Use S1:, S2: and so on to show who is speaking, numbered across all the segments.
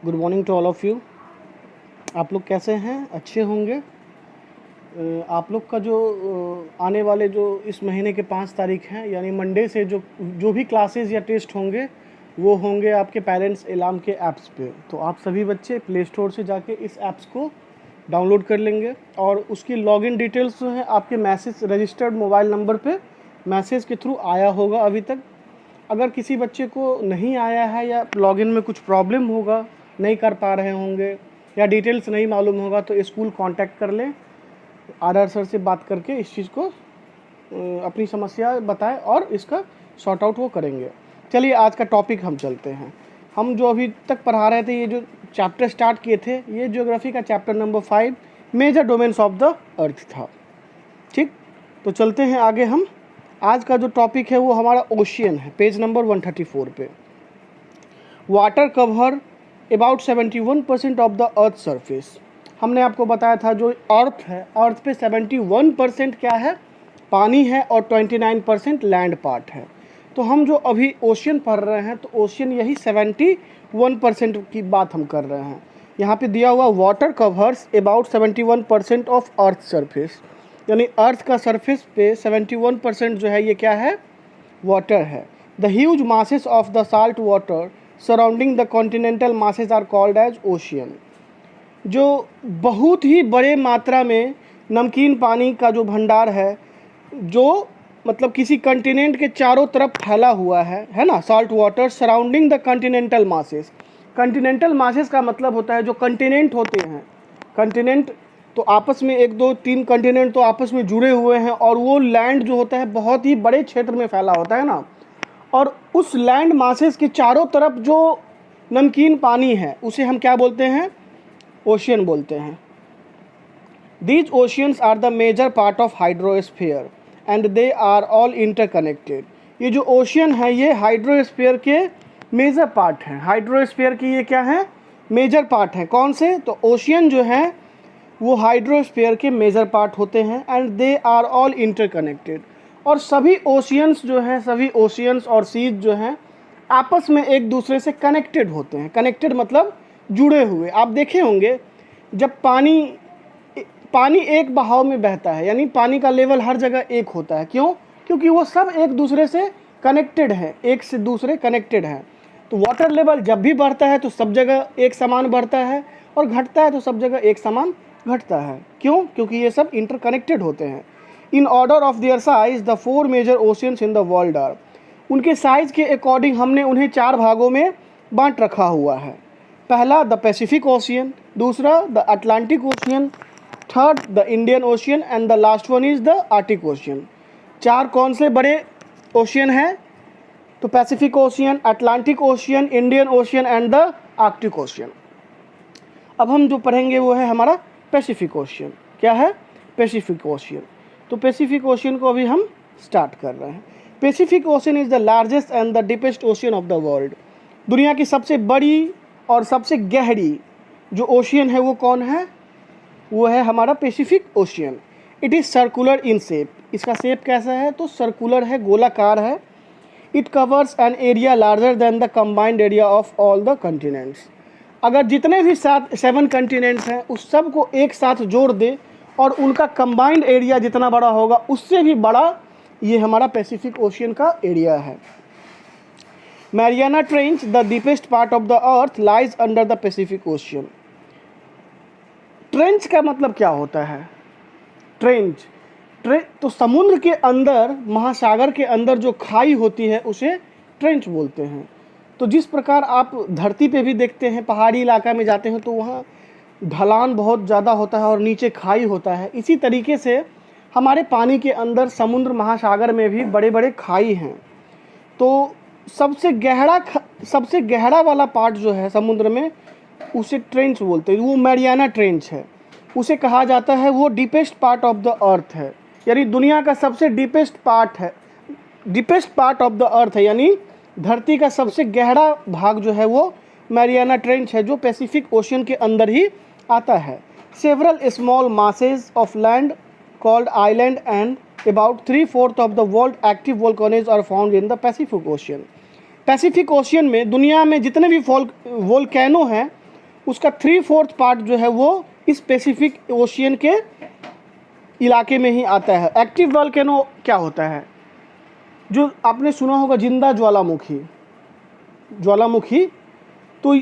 S1: Good morning to all of you. आप लोग कैसे हैं? अच्छे होंगे। आप लोग का जो आने वाले जो इस महीने के 5 तारीख हैं यानी मंडे से जो जो भी क्लासेस या टेस्ट होंगे वो होंगे आपके पेरेंट्स एलाम के ऐप्स पे। तो आप सभी बच्चे प्ले स्टोर से जाके इस ऐप्स को डाउनलोड कर लेंगे और उसकी लॉगिन डिटेल्स जो है आपके मैसेज रजिस्टर्ड मोबाइल नंबर पे मैसेज के थ्रू आया होगा अभी तक। अगर किसी बच्चे को नहीं आया है या लॉगिन में कुछ प्रॉब्लम होगा, नहीं कर पा रहे होंगे या डिटेल्स नहीं मालूम होगा तो स्कूल कांटेक्ट कर लें, आर सर से बात करके इस चीज़ को अपनी समस्या बताएं और इसका सॉर्ट आउट वो करेंगे। चलिए आज का टॉपिक हम चलते हैं। हम जो अभी तक पढ़ा रहे थे, ये जो चैप्टर स्टार्ट किए थे, ये ज्योग्राफी का chapter number 5 major domains of the earth था। ठीक, तो चलते हैं आगे। हम आज का जो टॉपिक है वो हमारा ओशियन है, पेज नंबर 134 पे। Water cover about 71% of the earth surface. हमने आपको बताया था जो अर्थ है, अर्थ पे 71% क्या है, पानी है और 29% लैंड पार्ट है। तो हम जो अभी ओशियन पढ़ रहे हैं तो ओशियन यही 71% की बात हम कर रहे हैं। यहाँ पे दिया हुआ water covers about 71% of earth surface, यानी अर्थ का सरफेस पे 71% जो है ये क्या है, वाटर है। The huge masses of the salt water surrounding the continental masses are called as ocean. जो बहुत ही बड़े मात्रा में नमकीन पानी का जो भंडार है, जो मतलब किसी कंटिनेंट के चारों तरफ फैला हुआ है ना, salt water surrounding the continental masses. Continental masses का मतलब होता है जो कंटिनेंट होते हैं, कंटिनेंट तो आपस में 1 2 3 कंटिनेंट तो आपस में जुड़े हुए हैं और वो लैंड जो होता है बहुत ही बड़े क्षेत्र में फैला होता है ना, और उस लैंड मासेस के चारों तरफ जो नमकीन पानी है उसे हम क्या बोलते हैं, ओशियन बोलते हैं। These oceans are the major part of hydrosphere and they are all interconnected। ये जो ओशियन है ये हाइड्रोस्फीयर के मेजर पार्ट हैं। हाइड्रोस्फीयर की ये क्या है, मेजर पार्ट हैं। कौन से? तो ओशियन जो है वो हाइड्रोस्फीयर के मेजर पार्ट होते हैं and they are all interconnected. और सभी ओशियंस जो हैं, सभी ओशियंस और सीज जो हैं आपस में एक दूसरे से कनेक्टेड होते हैं। कनेक्टेड मतलब जुड़े हुए। आप देखे होंगे जब पानी एक बहाव में बहता है, यानी पानी का लेवल हर जगह एक होता है। क्यों? क्योंकि वो सब एक दूसरे से कनेक्टेड है, एक से दूसरे कनेक्टेड हैं। तो वाटर लेवल जब भी बढ़ता है तो सब जगह एक समान बढ़ता है और घटता है तो सब जगह एक समान घटता है। क्यों? क्योंकि ये सब इंटरकनेक्टेड होते हैं। In order of their size the 4 major oceans in the world are. उनके साइज के अकॉर्डिंग हमने उन्हें 4 भागों में बांट रखा हुआ है। पहला द पैसिफिक ओशियन, दूसरा the Atlantic ocean, third the Indian ocean and the last one is the Arctic ocean. 4 कौन से बड़े ओशियन हैं? तो Pacific ocean, Atlantic ocean, Indian ocean and the Arctic ocean. अब हम जो पढ़ेंगे वो है हमारा पैसिफिक ओशियन। क्या है? Pacific ocean. तो पैसिफिक ओशियन को अभी हम स्टार्ट कर रहे हैं। Pacific ocean is the largest and the deepest ocean of the world. दुनिया की सबसे बड़ी और सबसे गहरी जो ओशियन है वो कौन है? वो है हमारा Pacific ocean. It is circular in shape. इसका शेप कैसा है? तो सर्कुलर है, गोलाकार है। It covers an area larger than the combined area of all the continents. अगर जितने भी 7 कंटिनेंट्स हैं उस सब को एक साथ जोड़ दे और उनका कंबाइंड एरिया जितना बड़ा होगा उससे भी बड़ा ये हमारा पैसिफिक ओशियन का एरिया है। Mariana trench, the deepest part of the earth, lies under the Pacific ocean. Trench का मतलब क्या होता है? ट्रेंच तो समुद्र के अंदर, महासागर के अंदर जो खाई होती है उसे ट्रेंच बोलते हैं। तो जिस प्रकार आप धरती पे भी देखते हैं, पहाड़ी इलाका में जाते हैं तो वहाँ ढलान बहुत ज़्यादा होता है और नीचे खाई होता है, इसी तरीके से हमारे पानी के अंदर समुद्र महासागर में भी बड़े बड़े खाई हैं। तो सबसे गहरा वाला पार्ट जो है समुद्र में उसे ट्रेंच बोलते हैं। वो मैरियाना ट्रेंच है, उसे कहा जाता है वो डीपेस्ट पार्ट ऑफ द अर्थ है, यानी दुनिया का सबसे डीपेस्ट पार्ट है, डीपेस्ट पार्ट ऑफ द अर्थ है, यानी धरती का सबसे गहरा भाग जो है वो मैरियाना ट्रेंच है जो पैसिफिक ओशियन के अंदर ही आता है। Several small masses of land called island and about 3/4 of the world active volcanoes are found in the Pacific Ocean. Pacific Ocean में दुनिया में जितने भी वोल्केनो हैं उसका 3/4 पार्ट जो है वो इस पैसिफिक ओशियन के इलाके में ही आता है। एक्टिव वॉल्केनो क्या होता है? जो आपने सुना होगा जिंदा ज्वालामुखी, तो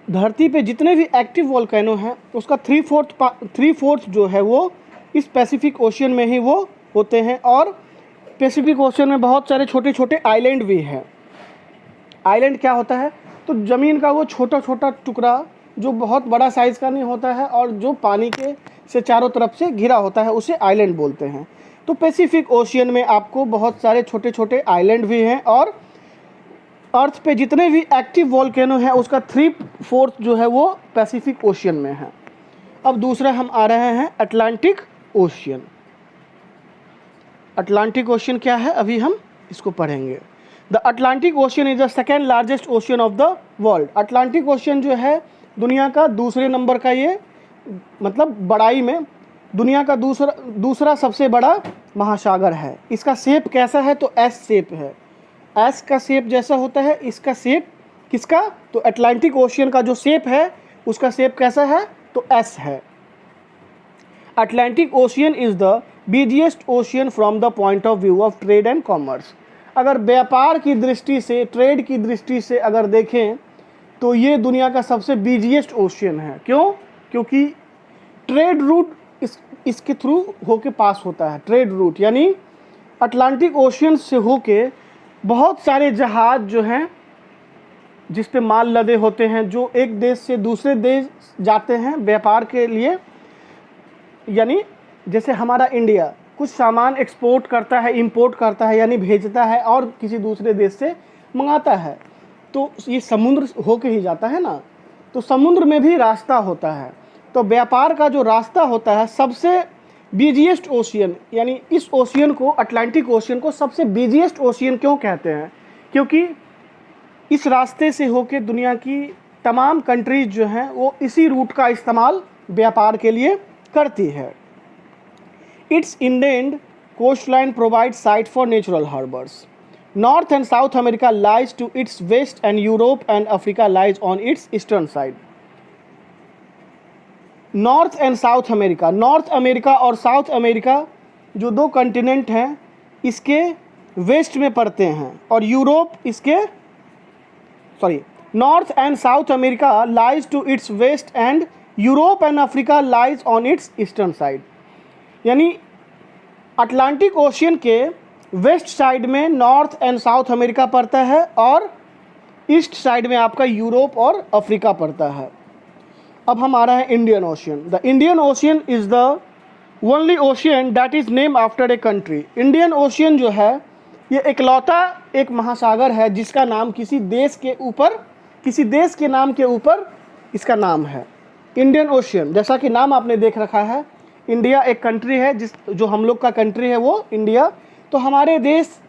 S1: धरती पे जितने भी एक्टिव वॉल्केनो हैं उसका 3/4 जो है वो इस पैसिफिक ओशियन में ही वो होते हैं। और पैसिफिक ओशियन में बहुत सारे छोटे छोटे आइलैंड भी हैं। आइलैंड क्या होता है? तो ज़मीन का वो छोटा छोटा टुकड़ा जो बहुत बड़ा साइज़ का नहीं होता है और जो पानी के से चारों तरफ से घिरा होता है, उसे आइलैंड बोलते हैं। तो पैसिफिक ओशियन में आपको बहुत सारे छोटे छोटे आइलैंड भी हैं और अर्थ पे जितने भी एक्टिव वॉल्केनो हैं उसका 3/4 जो है वो पैसिफिक ओशियन में है। अब दूसरा हम आ रहे हैं अटलांटिक ओशियन। अटलांटिक ओशियन क्या है, अभी हम इसको पढ़ेंगे। The Atlantic ocean is the second largest ocean of the world. Atlantic ocean जो है दुनिया का दूसरे नंबर का, ये मतलब बड़ाई में दुनिया का दूसरा सबसे बड़ा महासागर है। इसका शेप कैसा है? तो एस शेप है। एस का शेप जैसा होता है इसका शेप किसका? तो अटलांटिक ओशियन का जो शेप है उसका शेप कैसा है? तो एस है। Atlantic ocean is the busiest ocean from the point of view of trade and commerce. अगर व्यापार की दृष्टि से, ट्रेड की दृष्टि से अगर देखें तो ये दुनिया का सबसे बिजिएस्ट ओशियन है। क्यों? क्योंकि ट्रेड रूट इसके थ्रू होके पास होता है। ट्रेड रूट यानी अटलांटिक ओशियन से होके बहुत सारे जहाज़ जो हैं जिस पे माल लदे होते हैं, जो एक देश से दूसरे देश जाते हैं व्यापार के लिए। यानी जैसे हमारा इंडिया कुछ सामान एक्सपोर्ट करता है, इंपोर्ट करता है, यानी भेजता है और किसी दूसरे देश से मंगाता है, तो ये समुद्र होके ही जाता है ना। तो समुद्र में भी रास्ता होता है। तो व्यापार का जो रास्ता होता है, सबसे बिजिएस्ट ओशियन, यानी इस ओशियन को, अटलांटिक ओशियन को सबसे बिजिएस्ट ओशियन क्यों कहते हैं? क्योंकि इस रास्ते से होके दुनिया की तमाम कंट्रीज जो हैं वो इसी रूट का इस्तेमाल व्यापार के लिए करती है। It's indented coastline provide site for natural harbours. North and south America lies to its west and Europe and Africa lies on its eastern side. North and south America, north America और south America जो दो continent हैं इसके west में पड़ते हैं और Europe इसके North and south America lies to its west and Europe and Africa lies on its eastern side. यानी अटलांटिक ओशियन के वेस्ट साइड में नॉर्थ एंड साउथ अमेरिका पड़ता है और ईस्ट साइड में आपका यूरोप और अफ्रीका पड़ता है। अब हम आ रहे हैं Indian ocean. The Indian ocean is the only ocean that is name after a country. Indian ocean जो है ये इकलौता एक महासागर है जिसका नाम किसी देश के नाम के ऊपर इसका नाम है। इंडियन ओशियन, जैसा कि नाम आपने देख रखा है, इंडिया एक कंट्री है, जो हम लोग का कंट्री है वो इंडिया, तो हमारे देश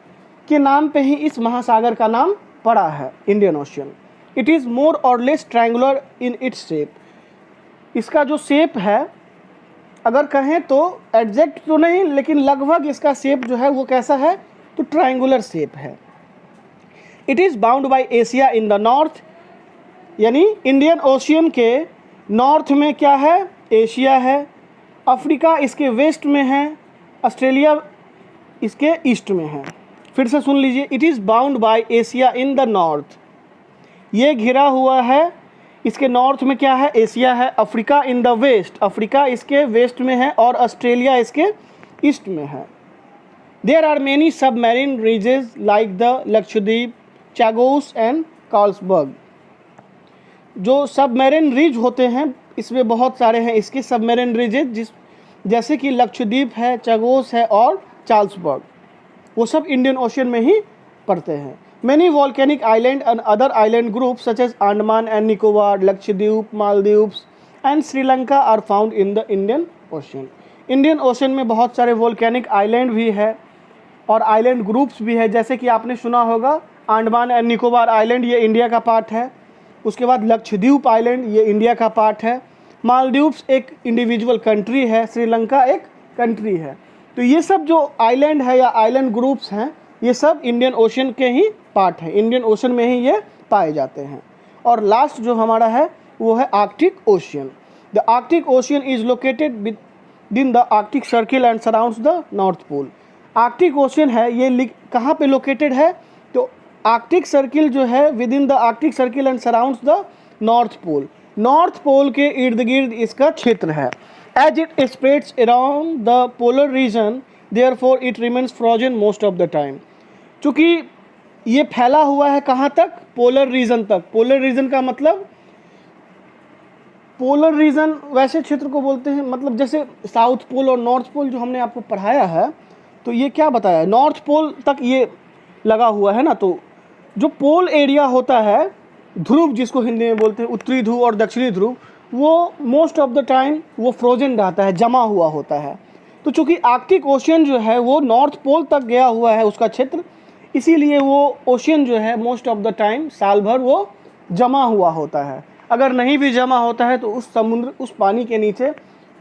S1: के नाम पे ही इस महासागर का नाम पड़ा है, Indian ocean. It is more और less triangular in its shape. इसका जो शेप है, अगर कहें तो एग्जैक्ट तो नहीं, लेकिन लगभग इसका शेप जो है वो कैसा है? तो ट्रायंगुलर शेप है। It is bound bye Asia in the north. यानी इंडियन ओशियन के नॉर्थ में क्या है? एशिया है। अफ्रीका इसके वेस्ट में है। ऑस्ट्रेलिया इसके ईस्ट में है। फिर से सुन लीजिए, it is bound bye Asia in the north. ये घिरा हुआ है, इसके नॉर्थ में क्या है? एशिया है। Africa in the west, Africa इसके वेस्ट में है और ऑस्ट्रेलिया इसके ईस्ट में है। There are many submarine ridges like the Lakshadweep, Chagos and Carlsberg. जो सबमरीन रिज होते हैं इसमें बहुत सारे हैं इसके सबमरीन रिजेस, जैसे कि लक्षद्वीप है, चैगोस है और चार्ल्सबर्ग, वो सब इंडियन ओशियन में ही पड़ते हैं। Many volcanic islands and other island groups such as Andaman and Nicobar, Lakshadweep, Maldives and Sri Lanka are found in the Indian Ocean. Indian Ocean में बहुत सारे volcanic island भी है और island groups भी है, जैसे कि आपने सुना होगा अंडमान एंड निकोबार आइलैंड, ये इंडिया का पार्ट है। उसके बाद लक्षद्वीप आइलैंड, ये इंडिया का पार्ट है। मालदीव्स एक इंडिविजुअल कंट्री है। श्रीलंका एक कंट्री है। तो ये सब जो आइलैंड है या आइलैंड ग्रुप्स हैं, ये सब इंडियन ओशियन के ही पार्ट है। इंडियन ओशन में ही ये पाए जाते हैं। और लास्ट जो हमारा है वो है Arctic Ocean. The Arctic Ocean is located within the Arctic Circle and surrounds the North Pole. Arctic Ocean है ये कहाँ पे लोकेटेड है? तो आर्कटिक सर्किल जो है within the Arctic Circle and surrounds the North Pole. North Pole के इर्द गिर्द इसका क्षेत्र है। As it spreads around the polar region therefore it remains frozen most of the time. चूँकि ये फैला हुआ है कहाँ तक? पोलर रीजन तक। पोलर रीजन का मतलब, पोलर रीजन वैसे क्षेत्र को बोलते हैं, मतलब जैसे साउथ पोल और नॉर्थ पोल जो हमने आपको पढ़ाया है, तो ये क्या बताया, नॉर्थ पोल तक ये लगा हुआ है ना। तो जो पोल एरिया होता है, ध्रुव जिसको हिंदी में बोलते हैं, उत्तरी ध्रुव और दक्षिणी ध्रुव, वो मोस्ट ऑफ द टाइम वो फ्रोजन रहता है, जमा हुआ होता है। तो चूँकि आर्कटिक ओशियन जो है वो नॉर्थ पोल तक गया हुआ है उसका क्षेत्र, इसीलिए वो ओशियन जो है मोस्ट ऑफ द टाइम साल भर वो जमा हुआ होता है। अगर नहीं भी जमा होता है तो उस समुद्र, उस पानी के नीचे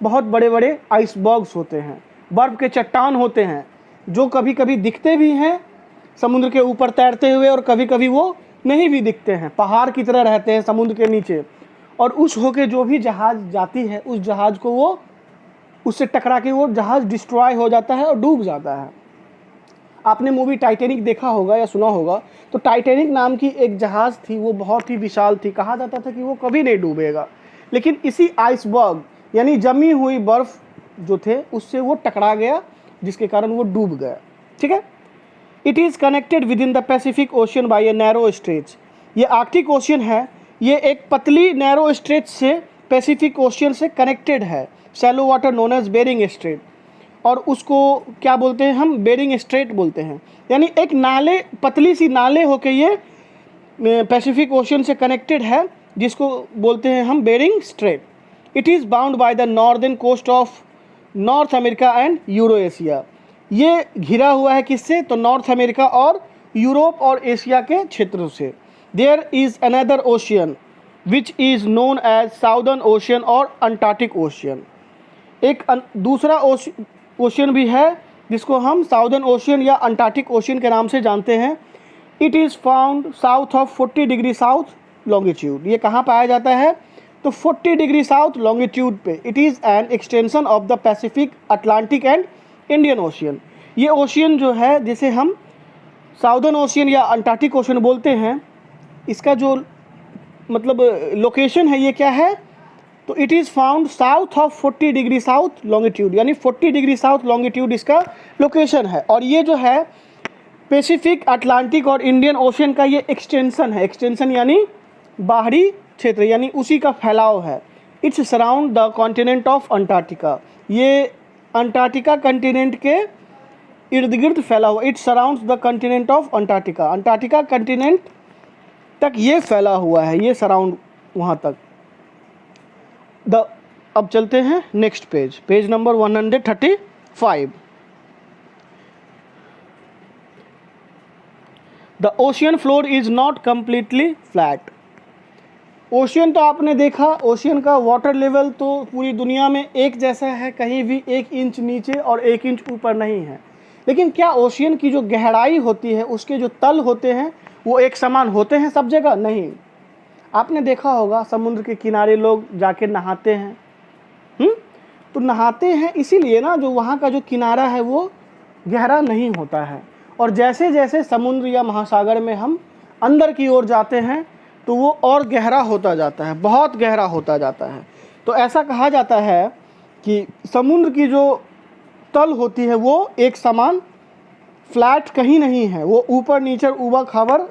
S1: बहुत बड़े बड़े आइसबर्ग्स होते हैं, बर्फ़ के चट्टान होते हैं, जो कभी कभी दिखते भी हैं समुद्र के ऊपर तैरते हुए और कभी कभी वो नहीं भी दिखते हैं, पहाड़ की तरह रहते हैं समुद्र के नीचे। और उस होके जो भी जहाज़ जाती है, उस जहाज़ को वो, उससे टकरा के वो जहाज़ डिस्ट्रॉय हो जाता है और डूब जाता है। आपने मूवी टाइटैनिक देखा होगा या सुना होगा, तो टाइटैनिक नाम की एक जहाज़ थी, वो बहुत ही विशाल थी, कहा जाता था कि वो कभी नहीं डूबेगा, लेकिन इसी आइसबर्ग यानी जमी हुई बर्फ़ जो थे उससे वो टकरा गया, जिसके कारण वो डूब गया। ठीक है। It is connected within the Pacific Ocean by a narrow stretch. ये आर्कटिक ओशियन है, ये एक पतली नैरो स्ट्रेच से पैसिफिक ओशियन से कनेक्टेड है, shallow water known as Bering Strait. और उसको क्या बोलते हैं हम? बेरिंग स्ट्रेट बोलते हैं। यानी एक नाले, पतली सी नाले होके ये पैसिफिक ओशियन से कनेक्टेड है, जिसको बोलते हैं हम Bering Strait. It is bound by the northern coast of North America and Euro Asia. ये घिरा हुआ है किससे? तो नॉर्थ अमेरिका और यूरोप और एशिया के क्षेत्रों से। There is another ocean which is known as Southern Ocean और अंटार्कटिक ओशियन। एक दूसरा ओशियन भी है जिसको हम साउदर्न ओशियन या अंटार्कटिक ओशियन के नाम से जानते हैं। It is found south of 40 degree south longitude. ये कहाँ पाया जाता है? तो 40 डिग्री साउथ लॉन्गिट्यूड पे। It is an extension of the Pacific, Atlantic and Indian ocean. ये ओशियन जो है, जिसे हम साउदर्न ओशियन या अंटार्कटिक ओशियन बोलते हैं, इसका जो मतलब लोकेशन है ये क्या है? तो it is found south of 40 degree south longitude, यानी 40 डिग्री साउथ लॉन्गिट्यूड इसका लोकेशन है। और ये जो है पैसिफिक, अटलांटिक और इंडियन ओशियन का ये एक्सटेंशन है। एक्सटेंशन यानी बाहरी क्षेत्र, यानी उसी का फैलाव है। It's surround the continent of Antarctica. ये अंटार्कटिका कंटिनेंट के इर्द गिर्द फैला हुआ। It surrounds the continent of Antarctica. Antarctica continent तक ये फैला हुआ है, ये सराउंड वहाँ तक। अब चलते हैं next page, page number 135। The ocean floor is not completely flat. Ocean तो आपने देखा, ओशियन का वाटर लेवल तो पूरी दुनिया में एक जैसा है, कहीं भी 1 इंच नीचे और 1 इंच ऊपर नहीं है। लेकिन क्या ओशियन की जो गहराई होती है, उसके जो तल होते हैं, वो एक समान होते हैं सब जगह? नहीं। आपने देखा होगा समुद्र के किनारे लोग जाके नहाते हैं, तो नहाते हैं इसीलिए ना, जो वहाँ का जो किनारा है वो गहरा नहीं होता है। और जैसे जैसे समुद्र या महासागर में हम अंदर की ओर जाते हैं तो वो और गहरा होता जाता है, बहुत गहरा होता जाता है। तो ऐसा कहा जाता है कि समुद्र की जो तल होती है वो एक समान फ्लैट कहीं नहीं है, वो ऊपर नीचे ऊबड़ खाबड़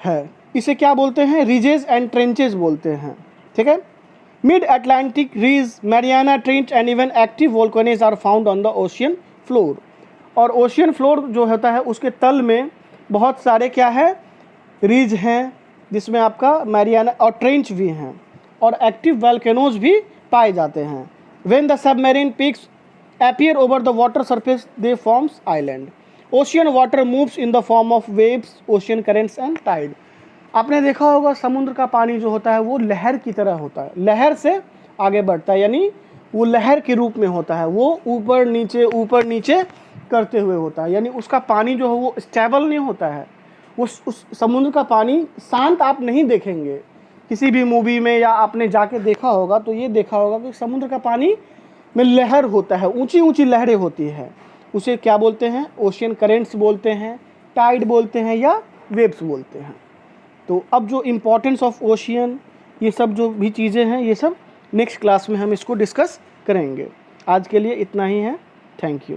S1: है। इसे क्या बोलते हैं? रिजेस एंड ट्रेंचेस बोलते हैं। ठीक है। Mid Atlantic Ridge, Mariana Trench and even active volcanoes are found on the ocean floor. और ओशियन फ्लोर जो होता है उसके तल में बहुत सारे क्या है? रिज हैं, जिसमें आपका मैरियाना और ट्रेंच भी हैं, और एक्टिव वोल्केनोज भी पाए जाते हैं। When the submarine peaks appear over the water surface, they forms island. Ocean water moves in the form of waves, ocean currents and tide. आपने देखा होगा समुद्र का पानी जो होता है वो लहर की तरह होता है, लहर से आगे बढ़ता है, यानी वो लहर के रूप में होता है, वो ऊपर नीचे करते हुए होता है। यानी उसका पानी जो है वो स्टेबल नहीं होता है। उस समुद्र का पानी शांत आप नहीं देखेंगे, किसी भी मूवी में या आपने जाके देखा होगा तो ये देखा होगा कि समुद्र का पानी में लहर होता है, ऊंची ऊंची लहरें होती है, उसे क्या बोलते हैं? ओशियन करेंट्स बोलते हैं, टाइड बोलते हैं या वेव्स बोलते हैं। तो अब जो इम्पोर्टेंस ऑफ ओशियन, ये सब जो भी चीज़ें हैं, ये सब नेक्स्ट क्लास में हम इसको डिस्कस करेंगे। आज के लिए इतना ही है। Thank you.